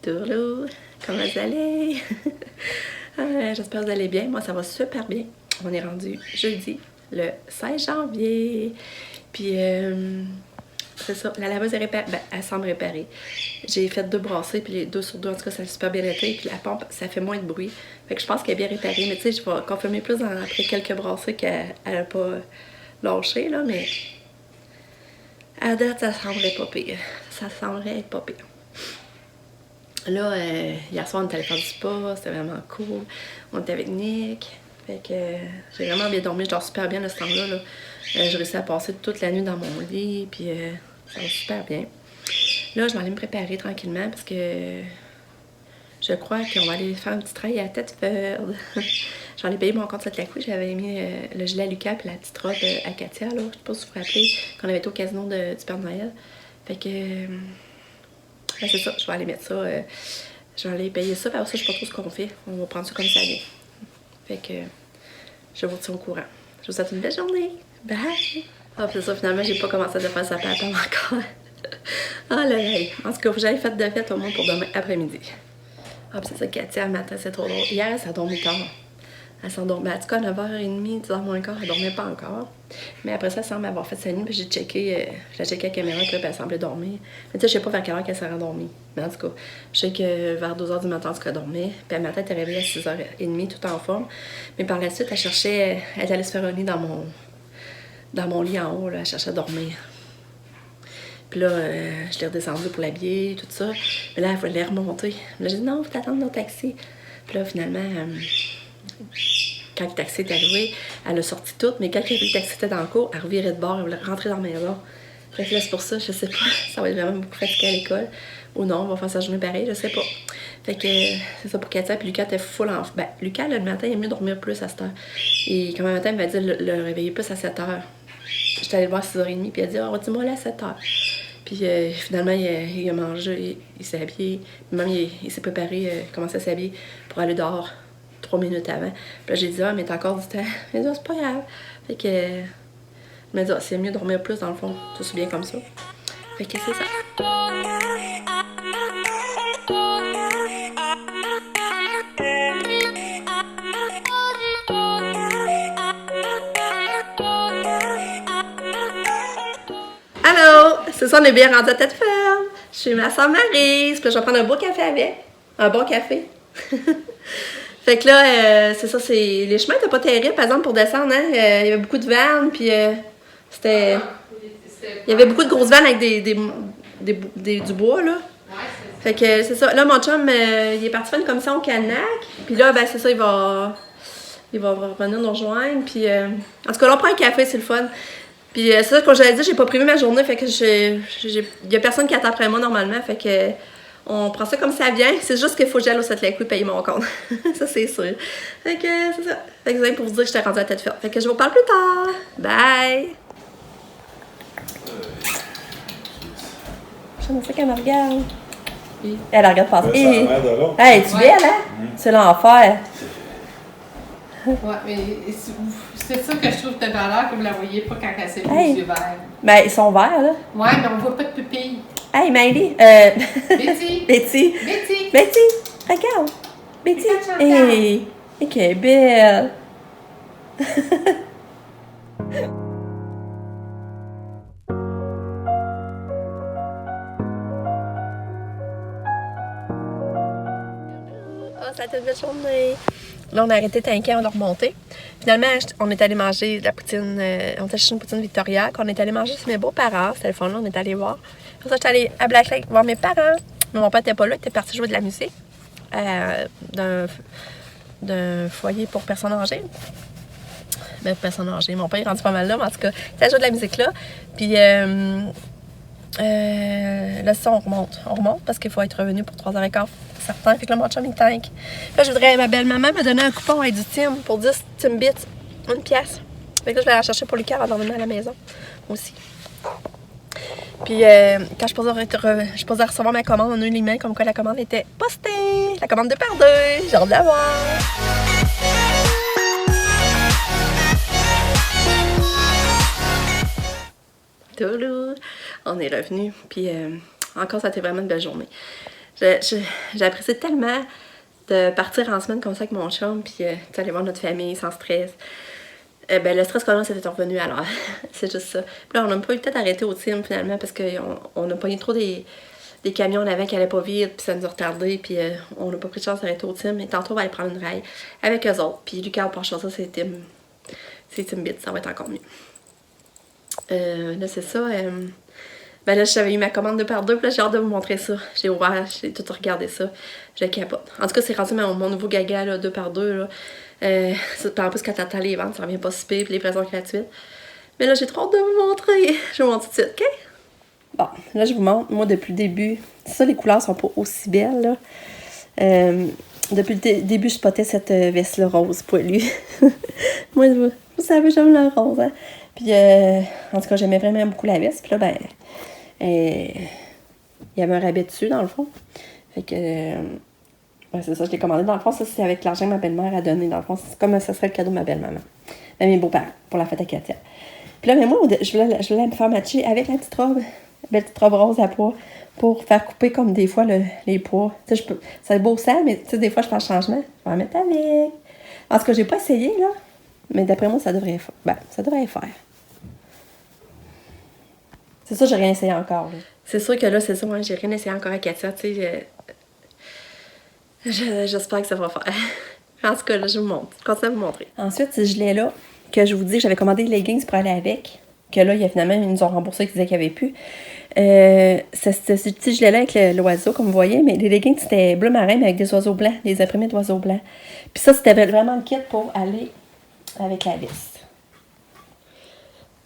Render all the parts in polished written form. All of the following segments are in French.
Tourlou, comment vous allez? J'espère que vous allez bien. Moi, ça va super bien. On est rendu jeudi, le 16 janvier. Puis, c'est ça. La laveuse est réparée. Ben, elle semble réparée. J'ai fait 2 brassées, puis les 2 sur 2, en tout cas, ça a super bien été. Puis la pompe, ça fait moins de bruit. Fait que je pense qu'elle est bien réparée. Mais tu sais, je vais confirmer plus après quelques brassées qu'elle n'a pas lâché, là. Mais à date, ça semblerait pas pire. Ça semblerait être pas pire. Là, hier soir, on est allé faire du spa, c'était vraiment cool. On était avec Nick. Fait que j'ai vraiment bien dormi, je dors super bien de ce temps-là. Là. J'ai réussi à passer toute la nuit dans mon lit, puis ça va super bien. Là, je vais aller me préparer tranquillement parce que je crois qu'on va aller faire un petit travail à Thetford. J'en ai payé mon compte cette la couille, j'avais mis le gilet à Lucas puis la petite robe à Katia, là. Je sais pas si vous vous rappelez, qu'on avait été au casino du Père Noël. Fait que... ben c'est ça, je vais aller mettre ça, je vais aller payer ça, puis après ça, je sais pas trop ce qu'on fait. On va prendre ça comme ça vient. Fait que je vous tiens au courant. Je vous souhaite une belle journée. Bye! Ah, c'est ça, finalement, j'ai pas commencé à faire sa pâte encore. Ah là là. En tout cas, j'avais fait de fête au moins pour demain après-midi. Ah, puis c'est ça, Katia, le matin, c'est trop drôle. Hier, elle s'est dormie tard. Elle s'endormait. En tout cas, à 9h30, 10h moins quart, elle dormait pas encore. Mais après ça, elle semble avoir fait sa nuit. Puis j'ai checké, j'ai checké la caméra, puis elle semblait dormir. Mais tu sais, je sais pas vers quelle heure qu'elle s'est rendormie. Mais en tout cas, je sais que vers 2h du matin, en tout cas, elle dormait. Puis le matin, elle était réveillée à 6h30, tout en forme. Mais par la suite, elle cherchait, elle allait se faire un lit dans mon lit en haut, là. Elle cherchait à dormir. Puis là, je l'ai redescendue pour l'habiller, tout ça. Mais là, elle voulait remonter. Là, j'ai dit non, faut t'attendre notre taxi. Puis là, finalement, quand le taxi est arrivé, elle a sorti tout, mais quand le taxi était dans le cours, elle revirait de bord, elle voulait rentrer dans la maison. Fait que là, c'est pour ça, je sais pas, ça va être vraiment beaucoup fatigué à l'école. Ou non, on va faire sa journée pareil, je sais pas. Fait que c'est ça pour Katia, puis Lucas était full en... Ben, Lucas, le matin, il aime mieux dormir plus à cette heure. Et quand le matin, il m'a dit le réveiller plus à 7h. J'étais allée le voir à 6h30, puis il a dit « oh, dis-moi là à 7h. » Puis finalement, il a mangé, il s'est habillé. Même, il s'est préparé, commencé à s'habiller pour aller dehors 3 minutes avant. Puis là, j'ai dit « ah, mais t'as encore du temps. » Il m'a dit « ah, c'est pas grave. » Fait que, il m'a dit « ah, c'est mieux de dormir plus, dans le fond. Tout se bien comme ça. » Fait que c'est ça. Allô! C'est ça, on est bien rendu à Thetford. Je suis ma soeur Maryse. Puis là, je vais prendre un beau café avec. Un bon café. Fait que là, c'est ça, les chemins étaient pas terribles, par exemple, pour descendre, hein. Il y avait beaucoup de vannes, puis c'était... Il y avait beaucoup de grosses vannes avec du bois, là. Fait que c'est ça. Là, mon chum, il est parti faire une commission au Canac. Puis là, ben c'est ça, il va revenir nous rejoindre. Puis, en tout cas, là, on prend un café, c'est le fun. Puis c'est ça, comme je l'ai dit, j'ai pas prévu ma journée, fait que il y a personne qui attend après moi normalement, fait que on prend ça comme ça vient. C'est juste qu'il faut que j'aille au Satelec et payer mon compte. Ça, c'est sûr. Fait que c'est ça. Fait que pour vous dire que j'étais rendue à Thetford. Fait que je vous parle plus tard. Bye! Je sais qu'elle me regarde. Elle regarde passer. Hey, tu belle, hein? C'est l'enfer. Ouais, mais c'est ça que je trouve de valeur que vous la voyez pas quand elle s'est les yeux verts. Ben, ils sont verts, là. Ouais, mais on voit pas de pupille. Hey, Miley. Betty! Betty! Betty! Betty! Regarde! Betty! Hey! Elle est belle! Oh, ça a été une belle journée! Là, on a arrêté Tinquet, on a remonté. Finalement, on est allé manger de la poutine. On était chez une poutine Victoria. Qu'on est allé manger chez mes beaux-parents. C'était le fun, là. On est allé voir. Après ça, j'étais allée à Black Lake voir mes parents. Mais mon père n'était pas là. Il était parti jouer de la musique. D'un foyer pour personnes âgées. Ben, personnes âgées. Mon père est rendu pas mal là, mais en tout cas, il était à jouer de la musique là. Puis, là, ça, on remonte. On remonte parce qu'il faut être revenu pour 3h15. Certain. Fait que là, mon chum, il tank. Là, je voudrais, ma belle-maman me donner un coupon avec du Tim pour 10 Timbits. 1 pièce. Fait que là, je vais aller en chercher pour Lucas avant d'emmener à la maison. Aussi. Puis, quand je posais recevoir ma commande, on a eu l'email comme quoi la commande était postée. La commande 2x2. J'ai hâte de la voir. Toulou. On est revenu. Puis, encore, ça a été vraiment une belle journée. J'apprécie tellement de partir en semaine comme ça avec mon chum, puis aller voir notre famille sans stress. Le stress qu'on a, c'était revenu alors. C'est juste ça. Puis là, on n'a pas eu le temps d'arrêter au team finalement parce qu'on a pogné trop des camions en avant qui allaient pas vite, puis ça nous a retardé, puis on n'a pas pris de chance d'arrêter au team. Et tantôt, on va aller prendre une rail avec eux autres. Puis Lucas, on pense ça, c'est Team Bit, ça va être encore mieux. Là, c'est ça. Là, j'avais eu ma commande 2x2, puis là, j'ai hâte de vous montrer ça. J'ai ouvert, j'ai tout regardé ça. Je capote. En tout cas, c'est rendu mon nouveau gaga, là, 2x2, là. En plus, quand t'attends les ventes, ça revient pas si pire, puis les livraisons gratuites. Mais là, j'ai trop hâte de vous montrer. Je vous montre tout de suite, OK? Bon, là, je vous montre. Moi, depuis le début, ça, les couleurs sont pas aussi belles, là. Depuis le début, je spottais cette veste-là rose poilue. Moi, vous savez, j'aime le rose, hein? Puis, en tout cas, j'aimais vraiment beaucoup la veste. Puis là, il y avait un rabais dessus, dans le fond. Fait que... c'est ça, je l'ai commandé. Dans le fond, ça, c'est avec l'argent que ma belle-mère a donné. Dans le fond, c'est comme ça serait le cadeau de ma belle-maman. Mes beaux-parents, pour la fête à Katia. Puis là, mais moi, je voulais me faire matcher avec la petite robe. La petite robe rose à pois. Pour faire couper comme des fois les pois. Tu sais, c'est beau ça, mais tu sais, des fois, je fais un changement. Je vais en mettre avec. En tout cas, j'ai pas essayé, là. Mais d'après moi, ça devrait faire. C'est ça, j'ai rien essayé encore, là. C'est sûr que là, c'est ça, moi, j'ai rien essayé encore à Katia, tu sais. J'espère que ça va faire. En tout cas, là, je vous montre. Je continue à vous montrer. Ensuite, ce gilet-là, que je vous dis, j'avais commandé des leggings pour aller avec. Que là, finalement, ils nous ont remboursé, ils disaient qu'il n'y avait plus. C'est ce petit gilet-là avec l'oiseau, comme vous voyez. Mais les leggings, c'était bleu marin, mais avec des oiseaux blancs, des imprimés d'oiseaux blancs. Puis ça, c'était vraiment le kit pour aller avec la veste.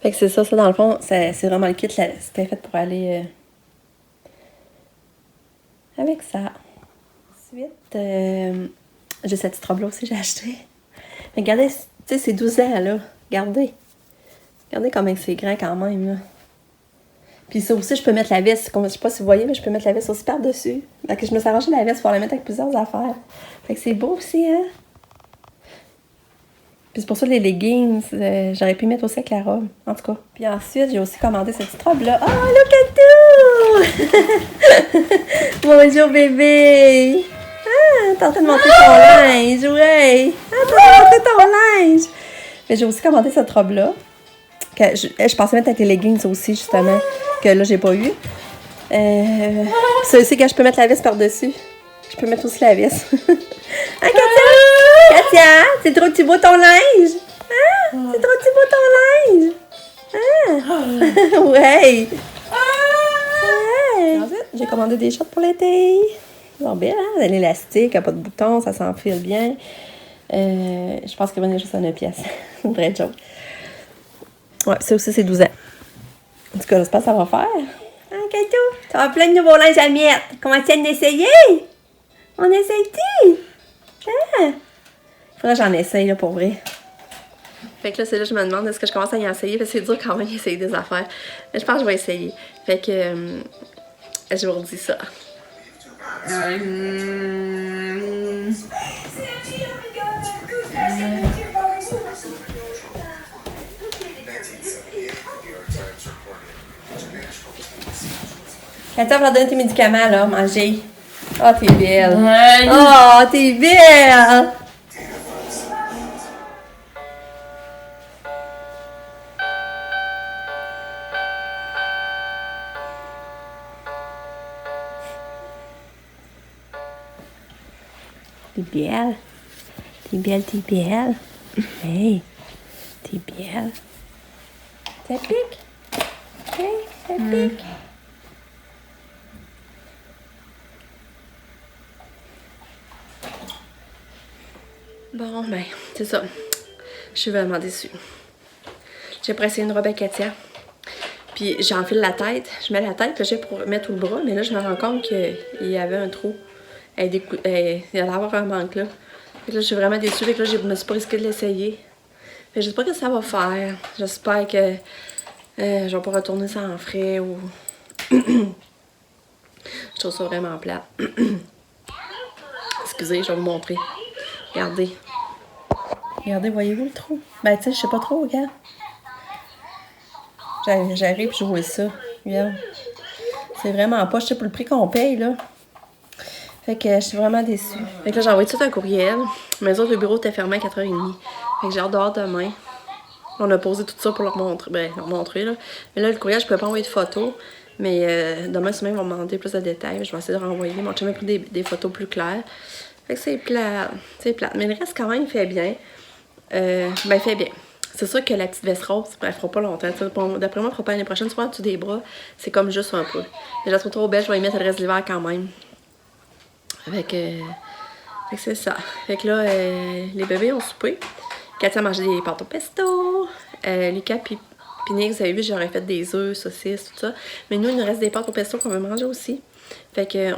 Fait que c'est ça, dans le fond, c'est vraiment le kit. C'était fait pour aller avec ça. Ensuite, j'ai cette petite robe-là aussi, j'ai acheté. Mais regardez, tu sais, c'est 12 ans, là. Regardez. Regardez comment c'est grand quand même, là. Puis ça aussi, je peux mettre la veste. Comme, je sais pas si vous voyez, mais je peux mettre la veste aussi par-dessus. Fait que je me suis arrangé la veste pour la mettre avec plusieurs affaires. Fait que c'est beau aussi, hein? Puis c'est pour ça les leggings, j'aurais pu mettre aussi avec la robe, en tout cas. Puis ensuite, j'ai aussi commandé cette petite robe-là. Oh, look at tout! Bonjour, bébé! Ah, t'es en train de monter ton linge, ouais! Ah, t'es en train de monter ton linge! Mais j'ai aussi commandé cette robe-là. Que je pensais mettre avec les leggings aussi, justement, que là, j'ai pas eu. Ça aussi, que je peux mettre la veste par-dessus. Je peux mettre aussi la veste. Hein, Katia? Katia, c'est trop petit beau ton linge? Hein? C'est trop petit beau ton linge? Hein? Ouais! Ouais! Ensuite, j'ai commandé des shorts pour l'été. Ils sont bien, hein? L'élastique, il n'y a pas de bouton, ça s'enfile bien. Je pense qu'il va venir juste à 9 pièces. Une vraie joke. Ouais, ça aussi, c'est 12 ans. En tout cas, j'espère que ça va faire. Hein, Kato? Ça va plein de nouveaux linges à mettre. Comment tu viens d'essayer? On essaye-tu? Hein? Faudrait que j'en essaye, là, pour vrai. Fait que là, c'est là que je me demande, est-ce que je commence à y essayer? Parce que c'est dur quand même d'essayer des affaires. Mais je pense que je vais essayer. Fait que, je vous redis ça. Attends, on va donner tes médicaments, là, manger. Oh, t'es belle. Oh, t'es belle. T'es belle. T'es belle, t'es belle. Hey, t'es belle. Ça pique? Hey, ça pique? Bon, ben, c'est ça. Je suis vraiment déçue. J'ai pressé une robe à Katia. Puis j'enfile la tête. Je mets la tête, puis j'ai pour mettre tout le bras. Mais là, je me rends compte qu'il y avait un trou. Il allait y avoir un manque, là. Fait que là, je suis vraiment déçue. Fait que là, je me suis pas risquée de l'essayer. Fait que j'espère que ça va faire. J'espère que je vais pas retourner sans frais ou... Je trouve ça vraiment plat. Excusez, je vais vous montrer. Regardez. Regardez, voyez-vous le trou? Ben, tu sais, je sais pas trop, regarde. J'arrive et je vois ça. Regarde. C'est vraiment pas, je sais, pour le prix qu'on paye, là. Fait que je suis vraiment déçue. Fait que là, j'ai envoyé tout un courriel. Mais les autres, le bureau était fermé à 4h30. Fait que j'ai hâte dehors demain. On a posé tout ça pour leur montrer. Ben, leur montrer, là. Mais là, le courriel, je peux pas envoyer de photos. Mais demain, souvent, ils vont me demander plus de détails. Je vais essayer de renvoyer. Mon chum m'a pris des photos plus claires. Fait que c'est plate. C'est plate. Mais le reste, quand même, il fait bien. Ben, il fait bien. C'est sûr que la petite veste rose, elle fera pas longtemps. D'après moi, elle fera pas l'année prochaine. Souvent, en dessous des bras, c'est comme juste un peu. Mais je la trouve trop belle. Je vais y mettre le reste de l'hiver quand même. Fait que c'est ça. Fait que là, les bébés ont soupé. Katia a mangé des pâtes au pesto. Lucas puis Nick, vous avez vu, j'aurais fait des œufs, saucisses, tout ça. Mais nous, il nous reste des pâtes au pesto qu'on veut manger aussi. Fait que là,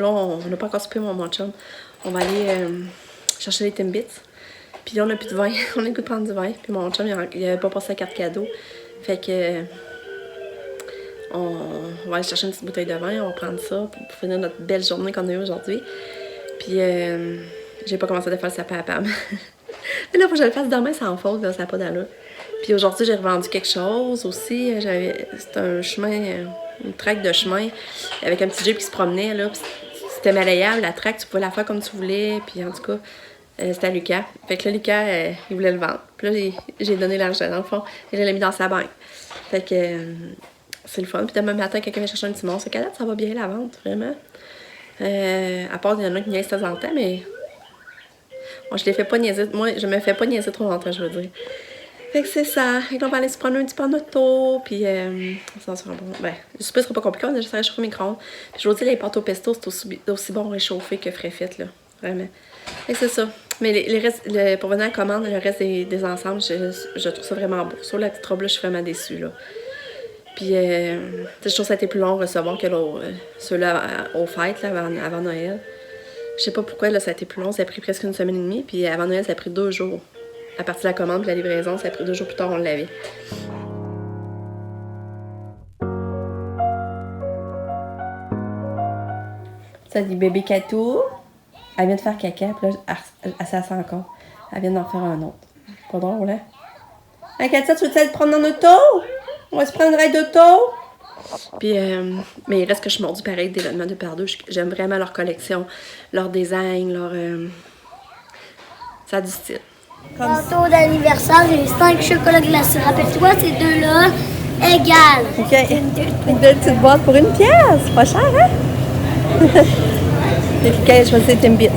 on n'a pas encore soupé, mon chum. On va aller chercher les Timbits. Puis là, on n'a plus de vin. On a le goût de prendre du vin. Puis mon chum, il avait pas passé la carte cadeau. Fait que on va aller chercher une petite bouteille de vin. On va prendre ça pour finir notre belle journée qu'on a eue aujourd'hui. Puis j'ai pas commencé à faire le sapin à Pam. Mais là, faut que je le fasse demain sans faute, là, ça n'a pas d'allure. Puis aujourd'hui, j'ai revendu quelque chose aussi. C'était un chemin, une traque de chemin avec un petit jeep qui se promenait, là. C'était malléable, la traque, tu pouvais la faire comme tu voulais. Puis en tout cas, c'était à Lucas. Fait que là, Lucas, il voulait le vendre. Puis là, j'ai donné l'argent, dans le fond. Et je l'ai mis dans sa banque. Fait que c'est le fun. Puis demain matin, quelqu'un vient chercher un petit monstre. Fait qu'à date, ça va bien la vente, vraiment. À part, il y en a qui niaisent de temps en temps, mais bon, je les fais pas niaiser. Moi, je me fais pas niaiser trop longtemps, je veux dire. Fait que c'est ça. Fait que là, on va aller se prendre un petit peu en auto. Puis, ça sera bon. Ben, le souper sera pas compliqué. On a juste à réchauffer au micro-ondes. Puis, je vous dis, les pâtes au pesto, c'est aussi bon réchauffé que frais fait, là. Vraiment. Fait que c'est ça. Mais pour venir à la commande, le reste des ensembles, je trouve ça vraiment beau. Sur la petite robe, là, je suis vraiment déçue, là. Puis, je trouve que ça a été plus long à recevoir que ceux-là aux fêtes, là, avant Noël. Je sais pas pourquoi, là, ça a été plus long. Ça a pris presque une semaine et demie. Puis, avant Noël, ça a pris 2 jours. À partir de la commande et la livraison, ça a pris 2 jours plus tard, on l'avait. Ça dit bébé Catou. Elle vient de faire caca, puis là, elle s'assent encore. Elle vient d'en faire un autre. Pas drôle, hein? Hey, Katia, tu veux te prendre en auto? On va se prendre un ride d'auto? Puis, mais il reste que je suis mordue pareil des vêtements de par deux. J'aime vraiment leur collection, leur design, leur. Ça a du style. Gâteau d'anniversaire, j'ai 5 chocolats glacés. Rappelle-toi, ces deux-là, égales. OK. Une belle petite boîte pour 1 pièce. Pas cher, hein? Et puis, quand je choisis Timbits.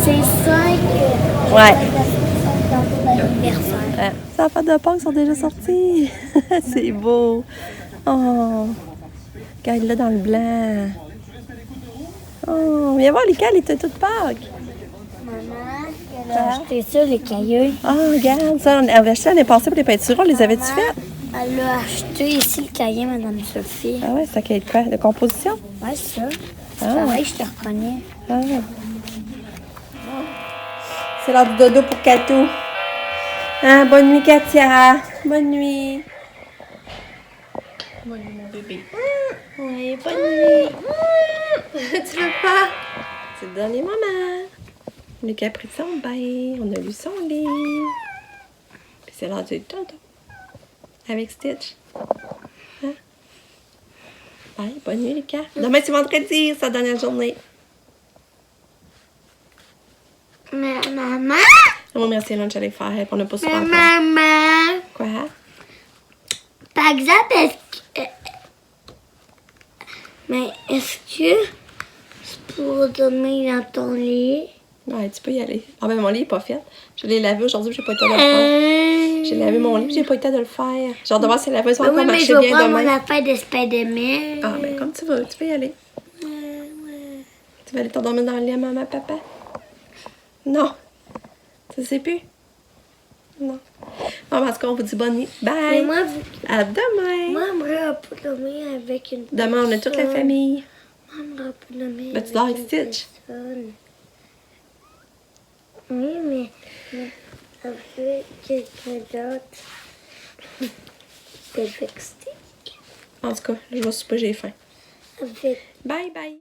C'est 5 Ouais. gâteaux d'anniversaire. Ouais. Les enfants de Pâques sont déjà sortis. C'est beau. Oh. Regarde-le dans le blanc. Oh, viens voir, Lucas, elle était toute Pâques. Maman, elle a acheté ça, les cahiers. Ah, oh, regarde, ça, on avait acheté l'année passée pour les peintures. On les avait-tu faites? Elle a acheté ici le cahier, Madame Sophie. Ah ouais, c'est un cahier de quoi? De composition? Ouais, ça. C'est Ah. pareil, je te reconnais. Ah. C'est l'heure du dodo pour Catou. Ah, bonne nuit, Katia. Bonne nuit. Bonne nuit, mon bébé. Oui, bonne nuit. Tu veux pas? C'est le dernier moment. Lucas a pris son bain. On a lu son livre. Puis c'est l'heure du dodo. Avec Stitch. Hein? Bye, bonne nuit, Lucas. Demain, c'est vendredi, c'est la dernière journée. Mais maman? On va remercier lunch à les faire. On n'a pas souvent. Maman? Quoi? Par exemple, est-ce que je pourrais dormir dans ton lit? Ouais, tu peux y aller. Ah ben mon lit est pas fait. Je l'ai lavé aujourd'hui, j'ai pas eu le temps de le faire. J'ai lavé mon lit, j'ai pas eu le temps de le faire. J'ai hâte de voir si la laveuse va encore marcher bien demain. Oui, mais je vais prendre mon affaire de Spider-Man. Ah ben comme tu veux, tu peux y aller. Tu vas aller t'endormir dans le lit à maman, papa? Non. Ça c'est plus? Non. Bon, en tout cas, on vous dit bonne nuit. Bye! Mais moi, À demain! moi, j'aimerais pas dormir avec une Demain, on a toute la famille. Moi, j'aimerais pas dormir Ben, tu dors avec Stitch. personne. Oui, mais avec quelqu'un d'autre. Avec Stitch. En tout cas, je vais souper, j'ai faim. Avec Bye bye!